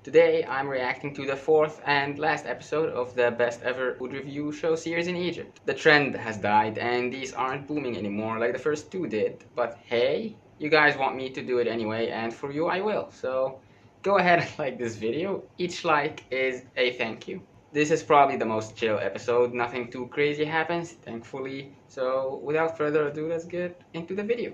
Today I'm reacting to the fourth and last episode of the best ever food review show series in Egypt. The trend has died and these aren't booming anymore like the first two did, but hey, you guys want me to do it anyway and for you I will. So go ahead and like this video. Each like is a thank you. This is probably the most chill episode, nothing too crazy happens, thankfully. So without further ado, let's get into the video.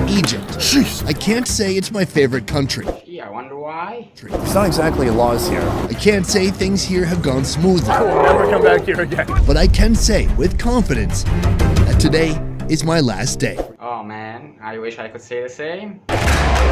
Egypt. Sheesh. I can't say it's my favorite country. Gee, I wonder why. It's not exactly laws here. I can't say things here have gone smoothly. I will never come back here again. But I can say with confidence that today is my last day. Oh man, I wish I could say the same.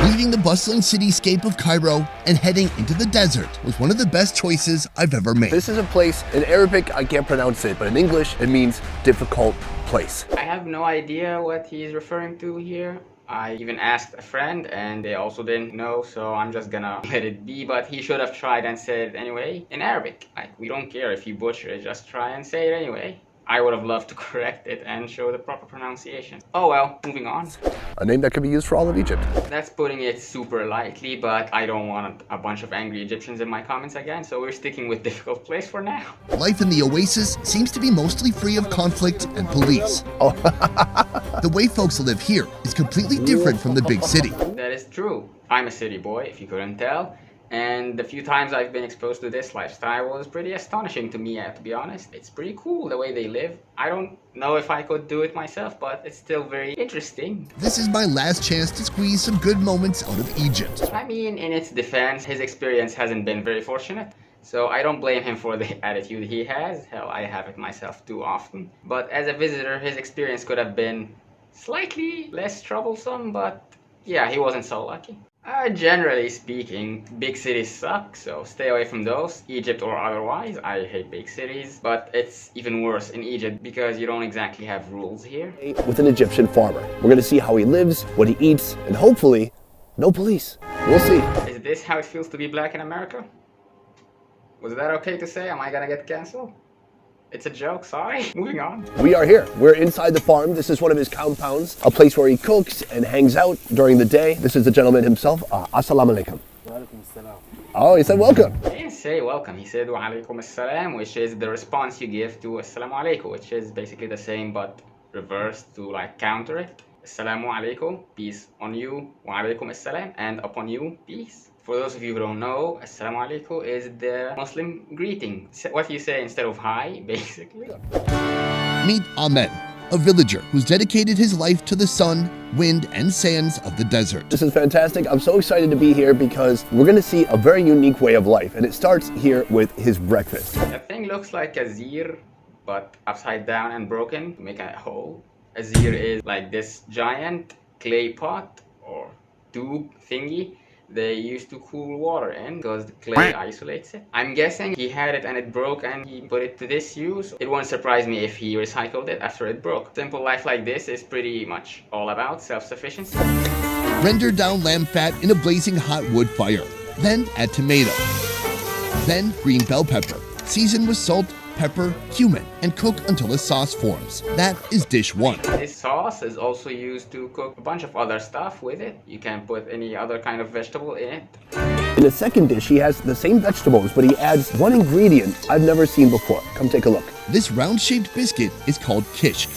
Leaving the bustling cityscape of Cairo and heading into the desert was one of the best choices I've ever made. This is a place, in Arabic I can't pronounce it, but in English it means difficult place. I have no idea what he's referring to here. I even asked a friend and they also didn't know, so I'm just gonna let it be, but he should have tried and said it anyway in Arabic. Like, we don't care if you butcher it, just try and say it anyway. I would have loved to correct it and show the proper pronunciation. Oh well, moving on. A name that could be used for all of Egypt. That's putting it super lightly, but I don't want a bunch of angry Egyptians in my comments again, so we're sticking with difficult place for now. Life in the oasis seems to be mostly free of conflict and police. Oh. The way folks live here is completely different from the big city. That is true. I'm a city boy, if you couldn't tell. And the few times I've been exposed to this lifestyle was pretty astonishing to me, to be honest. It's pretty cool the way they live. I don't know if I could do it myself, but it's still very interesting. This is my last chance to squeeze some good moments out of Egypt. I mean, in its defense, his experience hasn't been very fortunate. So I don't blame him for the attitude he has. Hell, I have it myself too often. But as a visitor, his experience could have been slightly less troublesome, but yeah, he wasn't so lucky. Generally speaking, big cities suck, so stay away from those, Egypt or otherwise. I hate big cities, but it's even worse in Egypt because you don't exactly have rules here. With an Egyptian farmer. We're gonna see how he lives, what he eats, and hopefully, no police. We'll see. Is this how it feels to be black in America? Was that okay to say? Am I gonna get cancelled? It's a joke, sorry. Moving on. We are here. We're inside the farm. This is one of his compounds, a place where he cooks and hangs out during the day. This is the gentleman himself. Assalam alaikum. Oh, he said welcome. He didn't say welcome, he said wa alaikum assalam, which is the response you give to assalamu alaikum, which is basically the same but reversed to like counter it. Assalamu alaikum, peace on you, wa alaikum assalam, and upon you, peace. For those of you who don't know, Assalamu alaikum is the Muslim greeting. What you say instead of hi, basically. Meet Ahmed, a villager who's dedicated his life to the sun, wind, and sands of the desert. This is fantastic. I'm so excited to be here because we're going to see a very unique way of life. And it starts here with his breakfast. That thing looks like a zir, but upside down and broken to make a hole. A zir is like this giant clay pot or tube thingy they used to cool water in because the clay isolates it. I'm guessing he had it and it broke and he put it to this use. It won't surprise me if he recycled it after it broke. Simple life like this is pretty much all about self-sufficiency. Render down lamb fat in a blazing hot wood fire. Then add tomato. Then green bell pepper. Season with salt, pepper, cumin, and cook until a sauce forms. That is dish one. This sauce is also used to cook a bunch of other stuff with it. You can put any other kind of vegetable in it. In the second dish, he has the same vegetables, but he adds one ingredient I've never seen before. Come take a look. This round-shaped biscuit is called kish,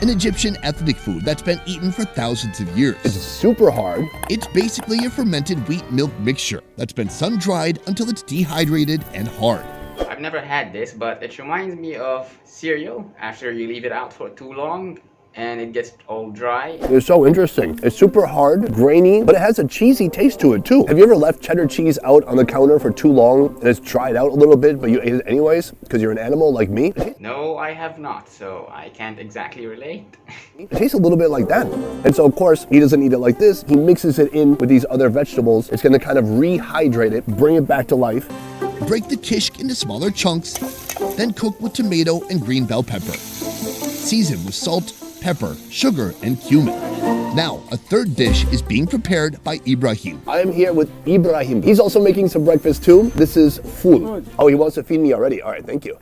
an Egyptian ethnic food that's been eaten for thousands of years. It's super hard. It's basically a fermented wheat milk mixture that's been sun-dried until it's dehydrated and hard. I've never had this, but it reminds me of cereal after you leave it out for too long and it gets all dry. It's so interesting. It's super hard, grainy, but it has a cheesy taste to it too. Have you ever left cheddar cheese out on the counter for too long and it's dried out a little bit, but you ate it anyways because you're an animal like me? No, I have not, so I can't exactly relate. It tastes a little bit like that. And so of course, he doesn't eat it like this. He mixes it in with these other vegetables. It's gonna kind of rehydrate it, bring it back to life. Break the kish into smaller chunks, then cook with tomato and green bell pepper. Season with salt, pepper, sugar, and cumin. Now, a third dish is being prepared by Ibrahim. I am here with Ibrahim. He's also making some breakfast too. This is fool. Oh, he wants to feed me already. All right, thank you.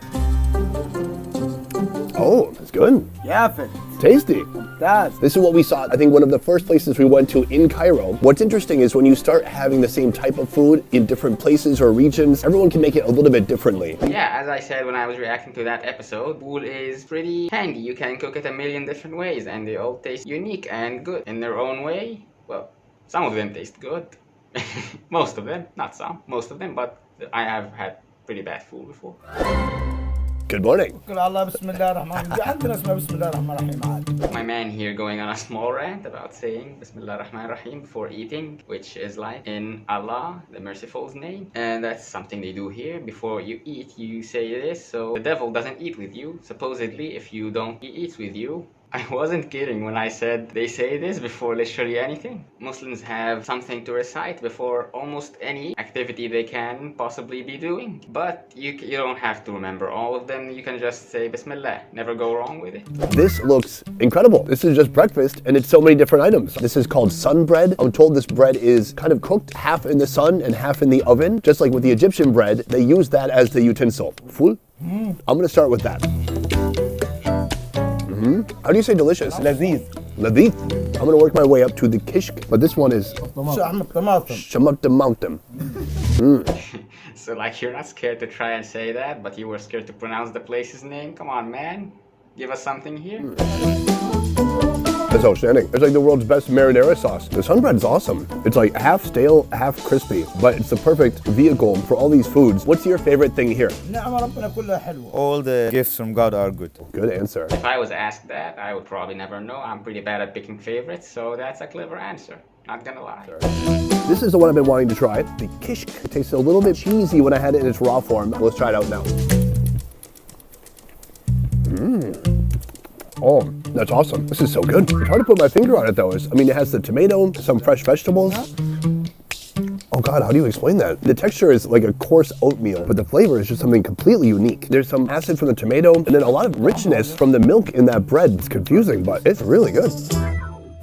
Oh, that's good. Yeah, fit. Tasty. That's This is what we saw, I think, one of the first places we went to in Cairo. What's interesting is when you start having the same type of food in different places or regions, everyone can make it a little bit differently. Yeah, as I said when I was reacting to that episode, food is pretty handy. You can cook it a million different ways and they all taste unique and good in their own way. Well, some of them taste good. Most of them, not some, most of them, but I have had pretty bad food before. Good morning. My man here going on a small rant about saying Bismillah ar-Rahman ar-Rahim before eating, which is like in Allah, the Merciful's name. And that's something they do here. Before you eat, you say this, so the devil doesn't eat with you. Supposedly, if you don't, he eats with you. I wasn't kidding when I said they say this before literally anything. Muslims have something to recite before almost any activity they can possibly be doing. But you don't have to remember all of them. You can just say Bismillah. Never go wrong with it. This looks incredible. This is just breakfast and it's so many different items. This is called sun bread. I'm told this bread is kind of cooked half in the sun and half in the oven. Just like with the Egyptian bread, they use that as the utensil. Full? I'm gonna start with that. How do you say delicious? لذيذ. Ladith. I'm gonna work my way up to the kishk, but this one is شحم الطماطم. shamak the mountain. So like you're not scared to try and say that, but you were scared to pronounce the place's name? Come on, man. Give us something here. That's outstanding. It's like the world's best marinara sauce. The sun bread is awesome. It's like half stale, half crispy, but it's the perfect vehicle for all these foods. What's your favorite thing here? نعم ربنا كلها حلوة. All the gifts from God are good. Good answer. If I was asked that, I would probably never know. I'm pretty bad at picking favorites, so that's a clever answer. Not gonna lie. This is the one I've been wanting to try. The kishk. It tastes a little bit cheesy when I had it in its raw form. Let's try it out now. Oh, that's awesome. This is so good. It's hard to put my finger on it though. I mean, it has the tomato, some fresh vegetables. Oh God, how do you explain that? The texture is like a coarse oatmeal, but the flavor is just something completely unique. There's some acid from the tomato and then a lot of richness from the milk in that bread. It's confusing, but it's really good.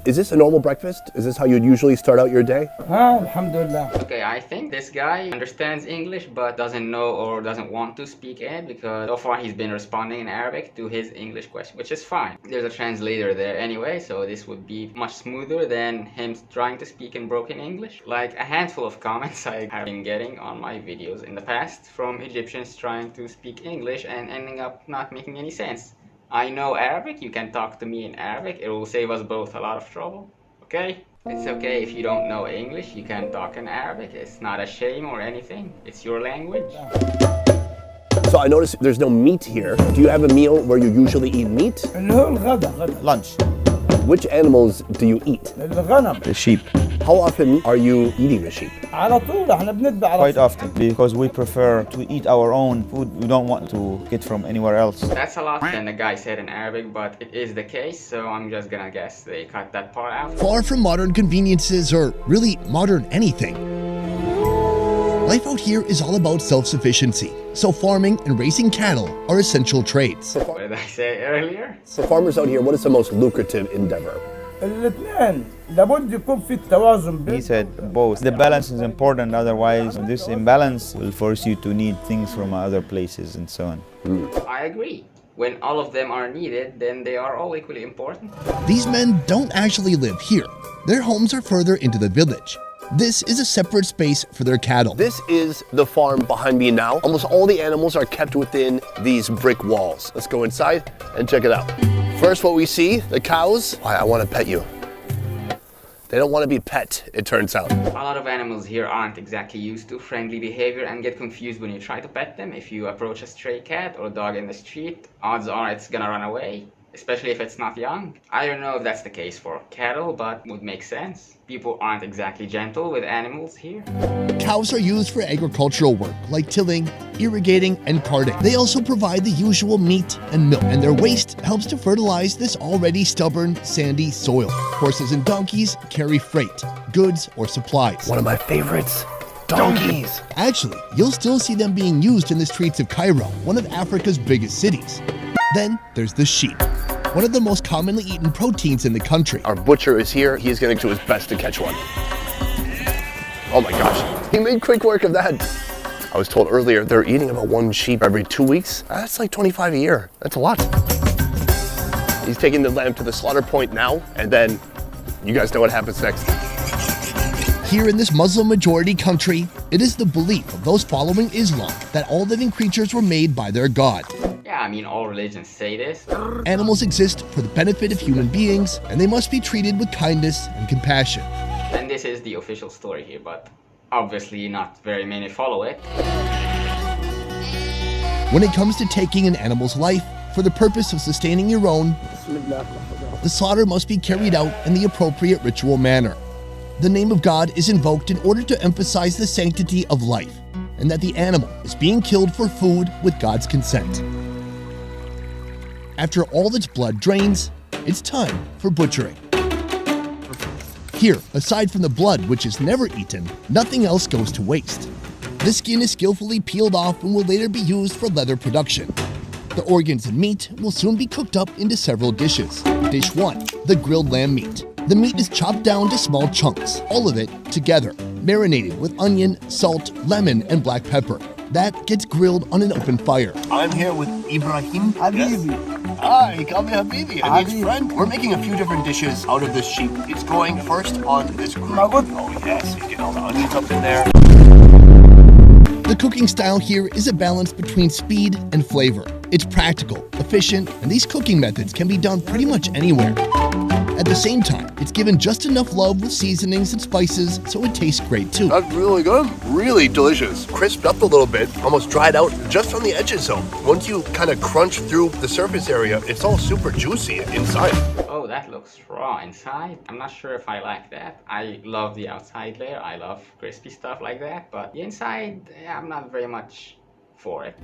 Is this a normal breakfast? Is this how you'd usually start out your day? الحمد لله. Okay, I think this guy understands English but doesn't know or doesn't want to speak it because so far he's been responding in Arabic to his English question, which is fine. There's a translator there anyway, so this would be much smoother than him trying to speak in broken English. Like a handful of comments I have been getting on my videos in the past from Egyptians trying to speak English and ending up not making any sense. I know Arabic, you can talk to me in Arabic, it will save us both a lot of trouble, okay? It's okay if you don't know English, you can talk in Arabic, it's not a shame or anything, it's your language. So I noticed there's no meat here. Do you have a meal where you usually eat meat? اللي هو الغداء غداء. Lunch. Which animals do you eat? الغنم. The sheep. How often are you eating the sheep? على طول احنا بنتبع على Quite طول. often. Because we prefer to eat our own food. We don't want to get from anywhere else. That's a lot than the guy said in Arabic, but it is the case, so I'm just gonna guess they cut that part out. Far from modern conveniences or really modern anything, life out here is all about self-sufficiency. So farming and raising cattle are essential trades. What did I say earlier? For farmers out here, what is the most lucrative endeavor? الاثنين لابد يكون في التوازن He بين. said both. The balance is important, otherwise this imbalance will force you to need things from other places and so on. I agree. When all of them are needed, then they are all equally important. These men don't actually live here. Their homes are further into the village. This is a separate space for their cattle. This is the farm behind me now. Almost all the animals are kept within these brick walls. Let's go inside and check it out. First, what we see, the cows. I want to pet you. They don't want to be pet, it turns out. A lot of animals here aren't exactly used to friendly behavior and get confused when you try to pet them. If you approach a stray cat or dog in the street, odds are it's gonna run away, especially if it's not young. I don't know if that's the case for cattle, but would make sense. People aren't exactly gentle with animals here. Cows are used for agricultural work like tilling, irrigating, and carting. They also provide the usual meat and milk, and their waste helps to fertilize this already stubborn, sandy soil. Horses and donkeys carry freight, goods, or supplies. One of my favorites, donkeys. Actually, you'll still see them being used in the streets of Cairo, one of Africa's biggest cities. Then there's the sheep, one of the most commonly eaten proteins in the country. Our butcher is here. He's going to do his best to catch one. Oh my gosh, he made quick work of that. I was told earlier they're eating about one sheep every 2 weeks. That's like 25 a year. That's a lot. He's taking the lamb to the slaughter point now, and then you guys know what happens next. Here in this Muslim majority country, it is the belief of those following Islam that all living creatures were made by their God. Yeah, I mean, all religions say this. Animals exist for the benefit of human beings, and they must be treated with kindness and compassion. And this is the official story here, but obviously not very many follow it. When it comes to taking an animal's life for the purpose of sustaining your own, the slaughter must be carried out in the appropriate ritual manner. The name of God is invoked in order to emphasize the sanctity of life, and that the animal is being killed for food with God's consent. After all its blood drains, it's time for butchering. Here, aside from the blood, which is never eaten, nothing else goes to waste. The skin is skillfully peeled off and will later be used for leather production. The organs and meat will soon be cooked up into several dishes. Dish 1, the grilled lamb meat. The meat is chopped down to small chunks, all of it together, marinated with onion, salt, lemon, and black pepper. That gets grilled on an open fire. I'm here with Ibrahim. Habibi. Hi, call me Habibi. And his friend. We're making a few different dishes out of this sheep. It's going first on this grill. Oh yes, he's getting all the onions up in there. The cooking style here is a balance between speed and flavor. It's practical, efficient, and these cooking methods can be done pretty much anywhere. At the same time, it's given just enough love with seasonings and spices so it tastes great too. That's really good. Really delicious. Crisped up a little bit, almost dried out just on the edges though. Once you kind of crunch through the surface area, it's all super juicy inside. Oh, that looks raw inside. I'm not sure if I like that. I love the outside layer. I love crispy stuff like that. But the inside, yeah, I'm not very much for it.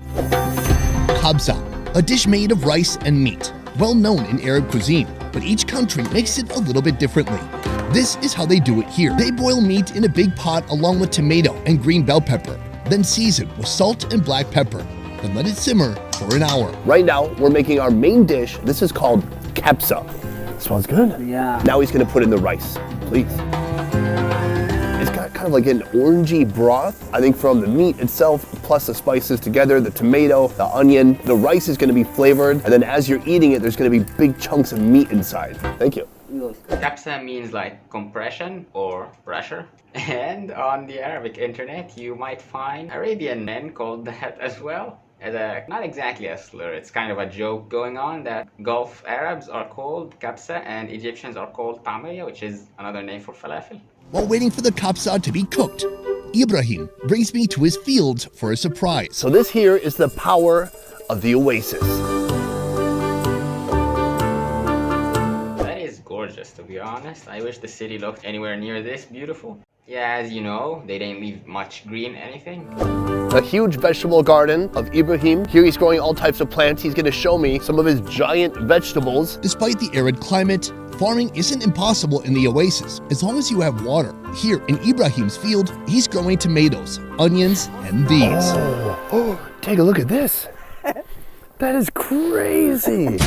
Kabsa, a dish made of rice and meat, well known in Arab cuisine, but each country makes it a little bit differently. This is how they do it here. They boil meat in a big pot along with tomato and green bell pepper, then season with salt and black pepper, then let it simmer for an hour. Right now, we're making our main dish. This is called kabsa. Smells good. Yeah. Now he's gonna put in the rice, please. It's got kind of like an orangey broth, I think from the meat itself, plus the spices together, the tomato, the onion. The rice is gonna be flavored, and then as you're eating it, there's gonna be big chunks of meat inside. Thank you. Kabsa means like compression or pressure. And on the Arabic internet, you might find Arabian men called that as well. Not exactly a slur, it's kind of a joke going on that Gulf Arabs are called kabsa and Egyptians are called tamaya, which is another name for falafel. While waiting for the kabsa to be cooked, Ibrahim brings me to his fields for a surprise. So this here is the power of the oasis. That is gorgeous, to be honest. I wish the city looked anywhere near this beautiful. Yeah, as you know, they didn't leave much green anything. A huge vegetable garden of Ibrahim. Here he's growing all types of plants. He's gonna show me some of his giant vegetables. Despite the arid climate, farming isn't impossible in the oasis as long as you have water. Here in Ibrahim's field, he's growing tomatoes, onions, and these. Oh, take a look at this. That is crazy.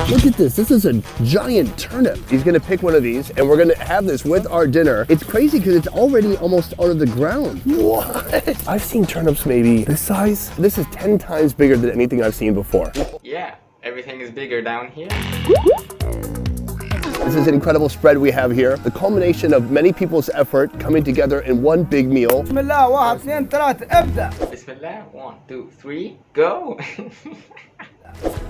Look at this. This is a giant turnip. He's gonna pick one of these and we're gonna have this with our dinner. It's crazy because it's already almost out of the ground. What? I've seen turnips maybe this size. This is 10 times bigger than anything I've seen before. Yeah, everything is bigger down here. This is an incredible spread we have here. The culmination of many people's effort coming together in one big meal. Bismillah, 1, 2, 3, ابدأ. Bismillah, 1, 2, 3, go!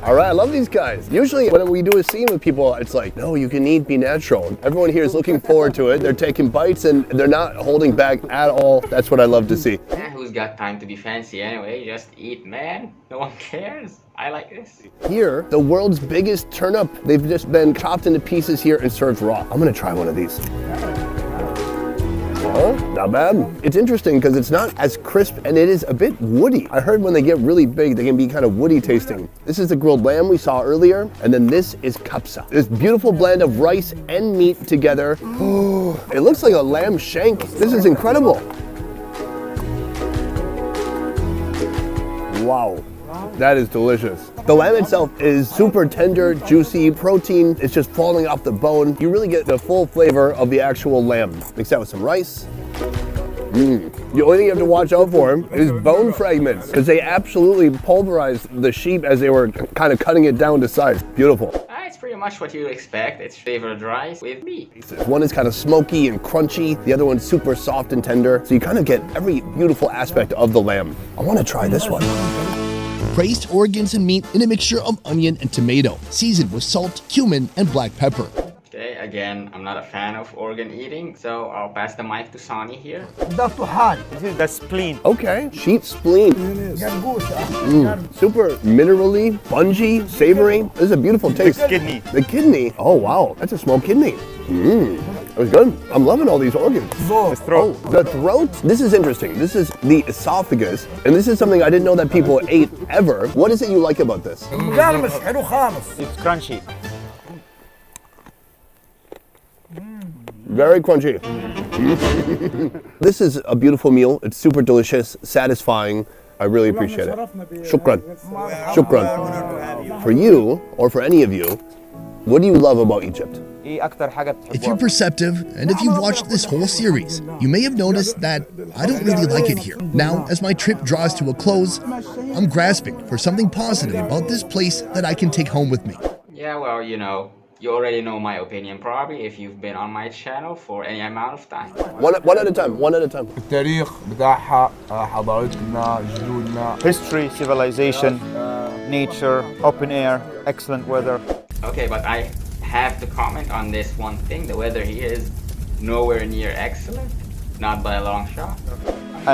All right, I love these guys. Usually when we do a scene with people, it's like, no, you can eat, be natural. Everyone here is looking forward to it. They're taking bites and they're not holding back at all. That's what I love to see. Yeah, who's got time to be fancy anyway? Just eat, man. No one cares. I like this. Here, the world's biggest turnip. They've just been chopped into pieces here and served raw. I'm gonna try one of these. Oh, not bad. It's interesting because it's not as crisp and it is a bit woody. I heard when they get really big, they can be kind of woody tasting. This is the grilled lamb we saw earlier, and then this is kabsa. This beautiful blend of rice and meat together. Oh, it looks like a lamb shank. This is incredible. Wow. That is delicious. The lamb itself is super tender, juicy, protein. It's just falling off the bone. You really get the full flavor of the actual lamb. Mix that with some rice. The only thing you have to watch out for is bone fragments, because they absolutely pulverized the sheep as they were kind of cutting it down to size. Beautiful. It's pretty much what you'd expect. It's flavored rice with meat. One is kind of smoky and crunchy, the other one's super soft and tender. So you kind of get every beautiful aspect of the lamb. I want to try this one. Braised organs and meat in a mixture of onion and tomato, seasoned with salt, cumin, and black pepper. Okay, again, I'm not a fan of organ eating, so I'll pass the mic to Sani here. ده طحال This is the spleen. Okay, sheep spleen. قرقوش Super minerally, spongy, savory. This is a beautiful taste. Kidney. The kidney. Oh wow, that's a small kidney. That was good. I'm loving all these organs. The throat. Oh, the throat? This is interesting. This is the esophagus, and this is something I didn't know that people ate ever. What is it you like about this? مقرمش حلو خالص It's crunchy. Very crunchy. This is a beautiful meal. It's super delicious, satisfying. I really appreciate it. Shukran. Shukran. For you, or for any of you, what do you love about Egypt? إيه أكتر حاجة If you're بتحبوها؟ perceptive, and if you've watched this whole series, you may have noticed that I don't really like it here. Now, as my trip draws to a close, I'm grasping for something positive about this place that I can take home with me. Yeah, well, you know, you already know my opinion probably if you've been on my channel for any amount of time. One at a time. One at a time. التاريخ بتاعها حضارتنا جدودنا History, civilization, nature, open air, excellent weather. Okay, but I have to comment on this one thing. The weather here is nowhere near excellent, not by a long shot.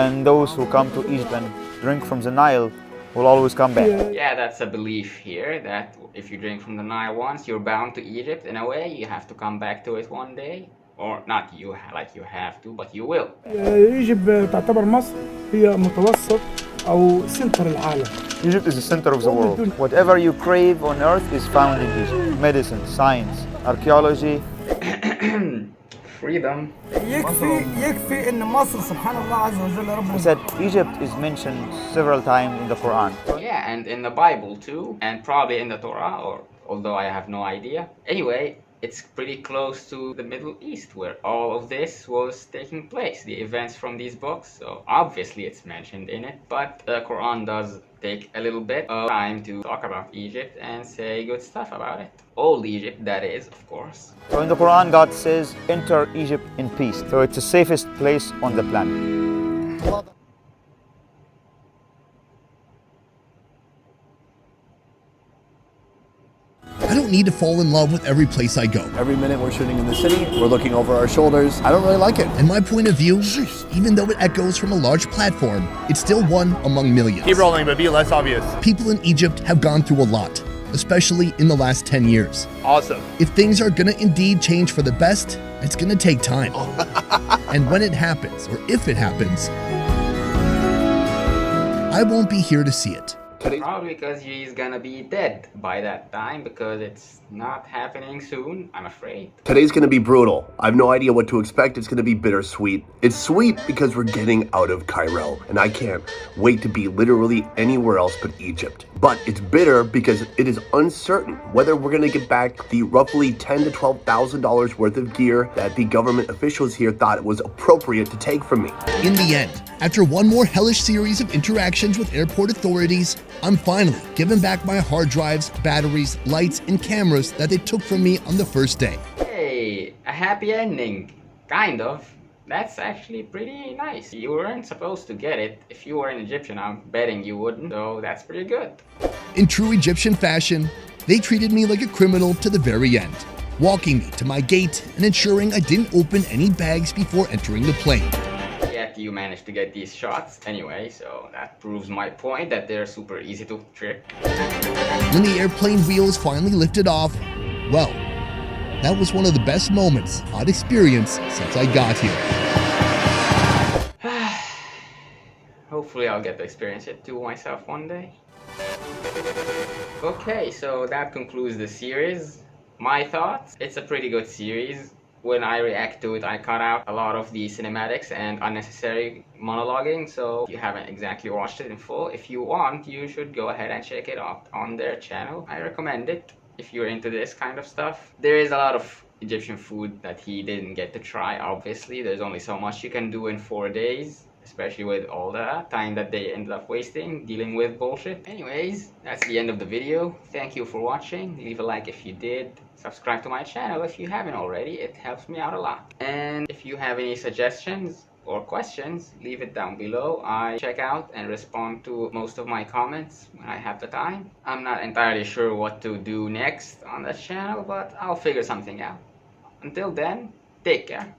And those who come to Egypt and drink from the Nile will always come back. Yeah, that's a belief here that if you drink from the Nile once, you're bound to Egypt in a way. You have to come back to it one day. Or not you, like you have to, but you will. يجب تعتبر مصر هي متوسط أو سنتر العالم. Egypt is the center of the world. Whatever you crave on earth is found in Egypt. Medicine, science, archaeology. Freedom. يكفي ان مصر سبحان الله عز وجل رب He said Egypt is mentioned several times in the Quran. Yeah, and in the Bible too, and probably in the Torah, or although I have no idea. Anyway, it's pretty close to the Middle East where all of this was taking place, the events from these books. So obviously it's mentioned in it, but the Quran does take a little bit of time to talk about Egypt and say good stuff about it. Old Egypt, that is, of course. So in the Quran, God says, enter Egypt in peace. So it's the safest place on the planet. I don't need to fall in love with every place I go. Every minute we're shooting in the city, we're looking over our shoulders. I don't really like it. And my point of view, even though it echoes from a large platform, it's still one among millions. Keep rolling, but be less obvious. People in Egypt have gone through a lot, especially in the last 10 years. Awesome. If things are gonna indeed change for the best, it's gonna take time. And when it happens, or if it happens, I won't be here to see it. Probably because he's gonna be dead by that time because it's not happening soon, I'm afraid. Today's gonna be brutal. I have no idea what to expect. It's gonna be bittersweet. It's sweet because we're getting out of Cairo, and I can't wait to be literally anywhere else but Egypt. But it's bitter because it is uncertain whether we're gonna get back the roughly $10,000 to $12,000 worth of gear that the government officials here thought it was appropriate to take from me. In the end, after one more hellish series of interactions with airport authorities, I'm finally given back my hard drives, batteries, lights, and cameras that they took from me on the first day. Hey, a happy ending. Kind of. That's actually pretty nice. You weren't supposed to get it. If you were an Egyptian, I'm betting you wouldn't, so that's pretty good. In true Egyptian fashion, they treated me like a criminal to the very end, walking me to my gate and ensuring I didn't open any bags before entering the plane. Yet you managed to get these shots anyway, so that proves my point that they're super easy to trick. When the airplane wheels finally lifted off, well, that was one of the best moments I'd experienced since I got here. Hopefully I'll get to experience it too myself one day. Okay, so that concludes the series. My thoughts? It's a pretty good series. When I react to it, I cut out a lot of the cinematics and unnecessary monologuing, so if you haven't exactly watched it in full, if you want, you should go ahead and check it out on their channel. I recommend it if you're into this kind of stuff. There is a lot of Egyptian food that he didn't get to try, obviously. There's only so much you can do in 4 days. especially with all the time that they ended up wasting dealing with bullshit. Anyways, that's the end of the video. Thank you for watching. Leave a like if you did. Subscribe to my channel if you haven't already. It helps me out a lot. And if you have any suggestions or questions, leave it down below. I check out and respond to most of my comments when I have the time. I'm not entirely sure what to do next on this channel, but I'll figure something out. Until then, take care.